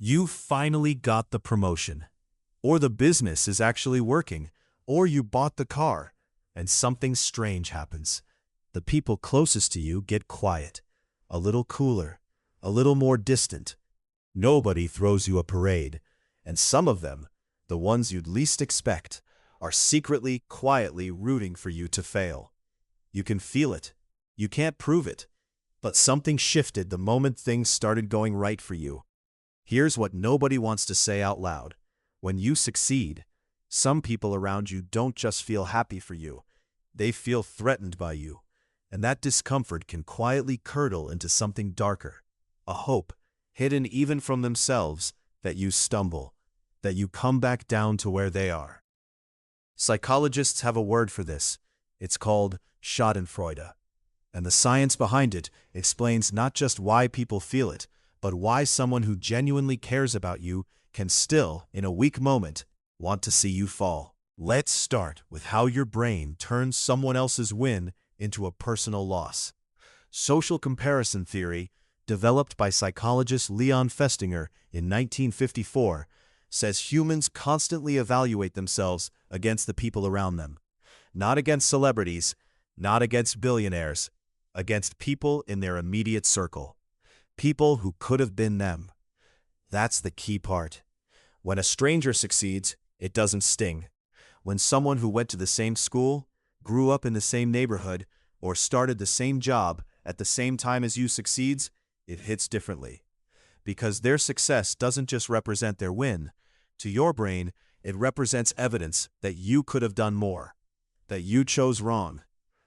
You finally got the promotion, or the business is actually working, or you bought the car, and something strange happens. The people closest to you get quiet, a little cooler, a little more distant. Nobody throws you a parade, and some of them, the ones you'd least expect, are secretly, quietly rooting for you to fail. You can feel it. You can't prove it. But something shifted the moment things started going right for you. Here's what nobody wants to say out loud. When you succeed, some people around you don't just feel happy for you. They feel threatened by you. And that discomfort can quietly curdle into something darker. A hope, hidden even from themselves, that you stumble, that you come back down to where they are. Psychologists have a word for this. It's called schadenfreude. And the science behind it explains not just why people feel it, but why someone who genuinely cares about you can still, in a weak moment, want to see you fall. Let's start with how your brain turns someone else's win into a personal loss. Social comparison theory, developed by psychologist Leon Festinger in 1954, says humans constantly evaluate themselves against the people around them. Not against celebrities, not against billionaires, against people in their immediate circle. People who could have been them. That's the key part. When a stranger succeeds, it doesn't sting. When someone who went to the same school, grew up in the same neighborhood, or started the same job at the same time as you succeeds, it hits differently. Because their success doesn't just represent their win. To your brain, it represents evidence that you could have done more, that you chose wrong,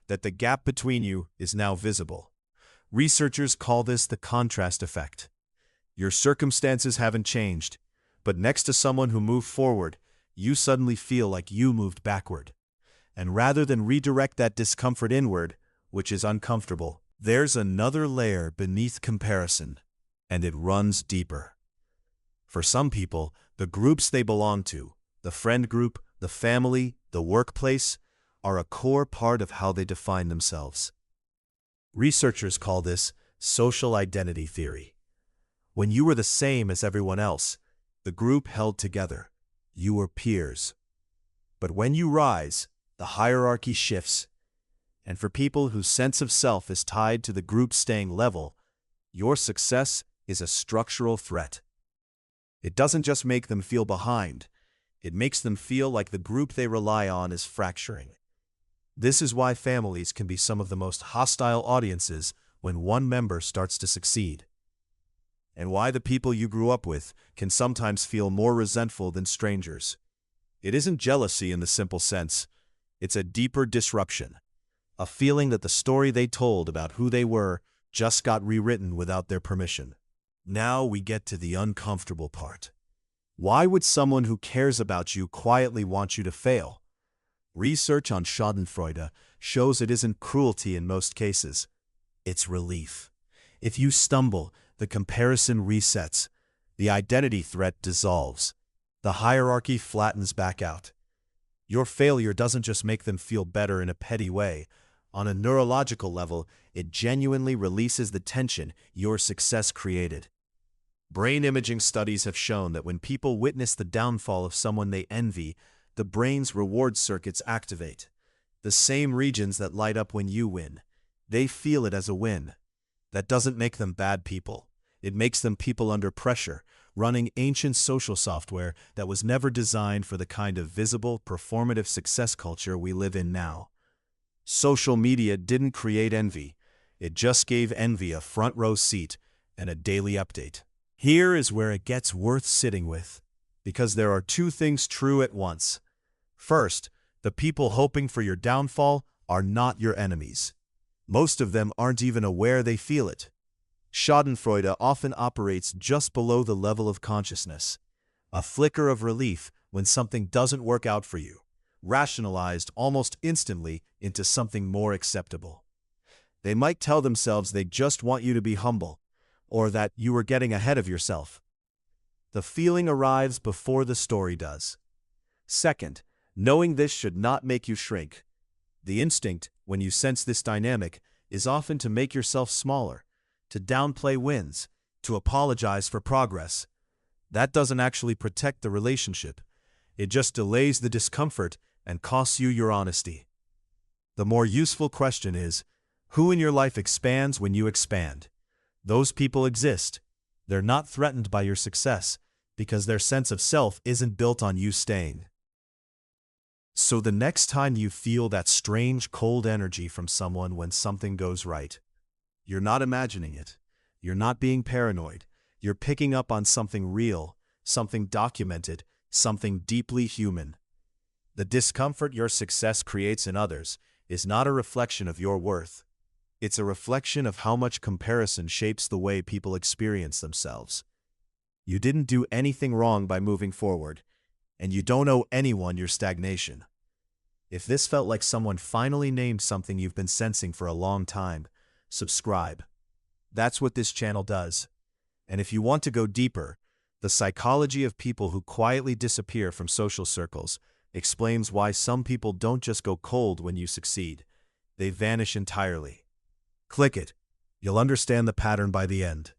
that the gap between you is now visible. Researchers call this the contrast effect. Your circumstances haven't changed, but next to someone who moved forward, you suddenly feel like you moved backward. And rather than redirect that discomfort inward, which is uncomfortable, there's another layer beneath comparison, and it runs deeper. For some people, the groups they belong to, the friend group, the family, the workplace, are a core part of how they define themselves. Researchers call this social identity theory. When you were the same as everyone else, the group held together. You were peers. But when you rise, the hierarchy shifts. And for people whose sense of self is tied to the group staying level, your success is a structural threat. It doesn't just make them feel behind. It makes them feel like the group they rely on is fracturing. This is why families can be some of the most hostile audiences when one member starts to succeed. And why the people you grew up with can sometimes feel more resentful than strangers. It isn't jealousy in the simple sense. It's a deeper disruption. A feeling that the story they told about who they were just got rewritten without their permission. Now we get to the uncomfortable part. Why would someone who cares about you quietly want you to fail? Research on schadenfreude shows it isn't cruelty in most cases. It's relief. If you stumble, the comparison resets. The identity threat dissolves. The hierarchy flattens back out. Your failure doesn't just make them feel better in a petty way. On a neurological level, it genuinely releases the tension your success created. Brain imaging studies have shown that when people witness the downfall of someone they envy, the brain's reward circuits activate. The same regions that light up when you win. They feel it as a win. That doesn't make them bad people. It makes them people under pressure, running ancient social software that was never designed for the kind of visible, performative success culture we live in now. Social media didn't create envy. It just gave envy a front row seat and a daily update. Here is where it gets worth sitting with, because there are two things true at once. First, the people hoping for your downfall are not your enemies. Most of them aren't even aware they feel it. Schadenfreude often operates just below the level of consciousness. A flicker of relief when something doesn't work out for you, rationalized almost instantly into something more acceptable. They might tell themselves they just want you to be humble, or that you were getting ahead of yourself. The feeling arrives before the story does. Second, knowing this should not make you shrink. The instinct, when you sense this dynamic, is often to make yourself smaller, to downplay wins, to apologize for progress. That doesn't actually protect the relationship. It just delays the discomfort and costs you your honesty. The more useful question is, who in your life expands when you expand? Those people exist. They're not threatened by your success because their sense of self isn't built on you staying. So the next time you feel that strange cold energy from someone when something goes right, you're not imagining it. You're not being paranoid. You're picking up on something real, something documented, something deeply human. The discomfort your success creates in others is not a reflection of your worth. It's a reflection of how much comparison shapes the way people experience themselves. You didn't do anything wrong by moving forward, and you don't owe anyone your stagnation. If this felt like someone finally named something you've been sensing for a long time, subscribe. That's what this channel does. And if you want to go deeper, the psychology of people who quietly disappear from social circles explains why some people don't just go cold when you succeed. They vanish entirely. Click it. You'll understand the pattern by the end.